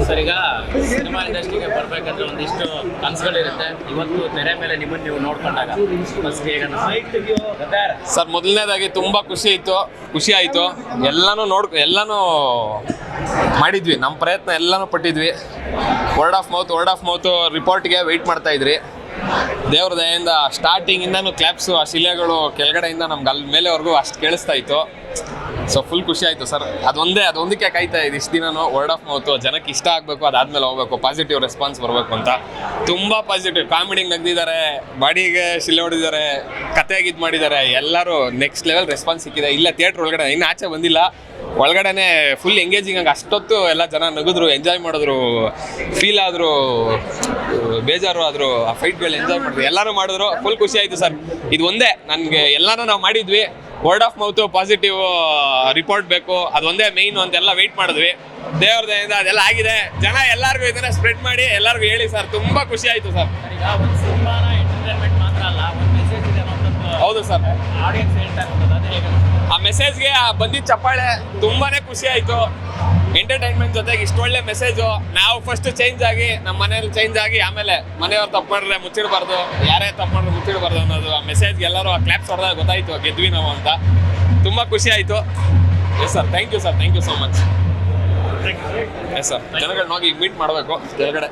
Sir, ಈಗ cinema ಇಂಡಸ್ಟ್ರಿಗೆ ಬರ್ಬೇಕಂದ್ರೆ ಒಂದಿಷ್ಟು ಕನಸುಗಳಿರುತ್ತೆ. ಇವತ್ತು ತೆರೆ ಮೇಲೆ ನಿಮ್ಮನ್ನು ನೀವು ನೋಡ್ಕೊಂಡಾಗ ಫಸ್ಟ್ ಹೇಗೆ ಸರ್, ಮೊದಲನೇದಾಗಿ ತುಂಬಾ ಖುಷಿ ಆಯಿತು. ಎಲ್ಲಾನು ಮಾಡಿದ್ವಿ, ನಮ್ಮ ಪ್ರಯತ್ನ ಎಲ್ಲಾನು ಪಟ್ಟಿದ್ವಿ. ವರ್ಡ್ ಆಫ್ ಮೌತ್ ರಿಪೋರ್ಟ್ಗೆ ವೆಯ್ಟ್ ಮಾಡ್ತಾ ಇದ್ರಿ. ದೇವ್ರ ದಯೆಯಿಂದ ಸ್ಟಾರ್ಟಿಂಗಿಂದನೂ ಕ್ಲಾಪ್ಸು, ಆ ಶಿಲೆಗಳು ಕೆಳಗಡೆಯಿಂದ ನಮ್ಗೆ ಅಲ್ಲಿ ಮೇಲೆವರೆಗೂ ಅಷ್ಟು ಕೇಳಿಸ್ತಾ ಇತ್ತು. ಸೊ ಫುಲ್ ಖುಷಿ ಆಯಿತು ಸರ್. ಅದೊಂದಕ್ಕೆ ಕಾಯ್ತಾ ಇದೆ ಇಷ್ಟು ದಿನನೂ. ವರ್ಡ್ ಆಫ್ ಮೌತು ಜನಕ್ಕೆ ಇಷ್ಟ ಆಗಬೇಕು, ಅದಾದ್ಮೇಲೆ ಹೋಗ್ಬೇಕು, ಪಾಸಿಟಿವ್ ರೆಸ್ಪಾನ್ಸ್ ಬರಬೇಕು ಅಂತ. ತುಂಬ ಪಾಸಿಟಿವ್. ಕಾಮಿಡಿಗೆ ನಗ್ದಿದ್ದಾರೆ, ಬಾಡಿಗೆ ಶಿಲೆ ಹೊಡಿದ್ದಾರೆ, ಕತೆಗೆ ಇದು ಮಾಡಿದ್ದಾರೆ. ಎಲ್ಲರೂ ನೆಕ್ಸ್ಟ್ ಲೆವೆಲ್ ರೆಸ್ಪಾನ್ಸ್ ಸಿಕ್ಕಿದೆ. ಇಲ್ಲ ಥಿಯೇಟ್ರ್ ಒಳಗಡೆ ಇನ್ನು ಆಚೆ ಬಂದಿಲ್ಲ, ಒಳಗಡೆನೆ ಫುಲ್ ಎಂಗೇಜಿಂಗ್ ಆಗಿ ಅಷ್ಟೊತ್ತು ಎಲ್ಲ ಜನ ನಗಿದ್ರು, ಎಂಜಾಯ್ ಮಾಡಿದ್ರು, ಫೀಲ್ ಆದರು, ಬೇಜಾರು ಆದರು, ಆ ಫೈಟ್ಗಳು ಎಂಜಾಯ್ ಮಾಡಿದ್ರು, ಎಲ್ಲರೂ ಮಾಡಿದ್ರು. ಫುಲ್ ಖುಷಿ ಆಯಿತು ಸರ್. ಇದು ಒಂದೇ ನನಗೆ, ಎಲ್ಲನೂ ನಾವು ಮಾಡಿದ್ವಿ. ವರ್ಡ್ ಆಫ್ ಮೌತು ಪಾಸಿಟಿವ್ ರಿಪೋರ್ಟ್ ಬೇಕು, ಅದೊಂದೇ ಮೇಯ್ನು ಅಂತೆಲ್ಲ ವೆಯ್ಟ್ ಮಾಡಿದ್ವಿ. ದೇವ್ರ ದಯೆಯಿಂದ ಅದೆಲ್ಲ ಆಗಿದೆ. ಜನ ಎಲ್ಲರಿಗೂ ಇದನ್ನ ಸ್ಪ್ರೆಡ್ ಮಾಡಿ ಎಲ್ಲರಿಗೂ ಹೇಳಿ ಸರ್. ತುಂಬ ಖುಷಿ ಆಯಿತು ಸರ್. ಈಗ ಒಂದು ಸಿನಿಮಾನ ಎಂಟರ್ಟೈನ್ಮೆಂಟ್ ಮಾತ್ರ ಅಲ್ಲ, ಒಂದು ಮೆಸೇಜ್ ಇದೆ ಅನ್ನೋದು ಹೌದು ಸರ್. ಆಡಿಯನ್ಸ್ ಹೇಳ್ತಾ ಇರೋದು ಅದೇ ಹೇಗೆ? ಆ ಮೆಸೇಜ್ಗೆ ಬಂದಿದ್ದ ಚಪ್ಪಾಳೆ ತುಂಬಾ ಖುಷಿ ಆಯಿತು. ಎಂಟರ್ಟೈನ್ಮೆಂಟ್ ಜೊತೆಗೆ ಇಷ್ಟು ಒಳ್ಳೆ ಮೆಸೇಜು. ನಾವು ಫಸ್ಟ್ ಚೇಂಜ್ ಆಗಿ, ನಮ್ಮ ಮನೇಲಿ ಚೇಂಜ್ ಆಗಿ, ಆಮೇಲೆ ಮನೆಯವ್ರು ತಪ್ಪು ಮಾಡಿದ್ರೆ ಮುಚ್ಚಿಡಬಾರ್ದು, ಯಾರೇ ತಪ್ಪು ಮಾಡಿದ್ರೆ ಮುಚ್ಚಿಡಬಾರ್ದು ಅನ್ನೋದು ಆ ಮೆಸೇಜ್ಗೆ ಎಲ್ಲರೂ ಆ ಕ್ಲಾಪ್ಸ್ ಹೊಡೆದಾಗ ಗೊತ್ತಾಯಿತು, ಗೆದ್ವಿ ನಾವು ಅಂತ. ತುಂಬ ಖುಷಿ ಆಯಿತು. Yes sir, thank you sir, thank you so much. Yes sir, ಜನಗಳನ್ನ ಹೋಗಿ ಮೀಟ್ ಮಾಡಬೇಕು ಕೆಳಗಡೆ.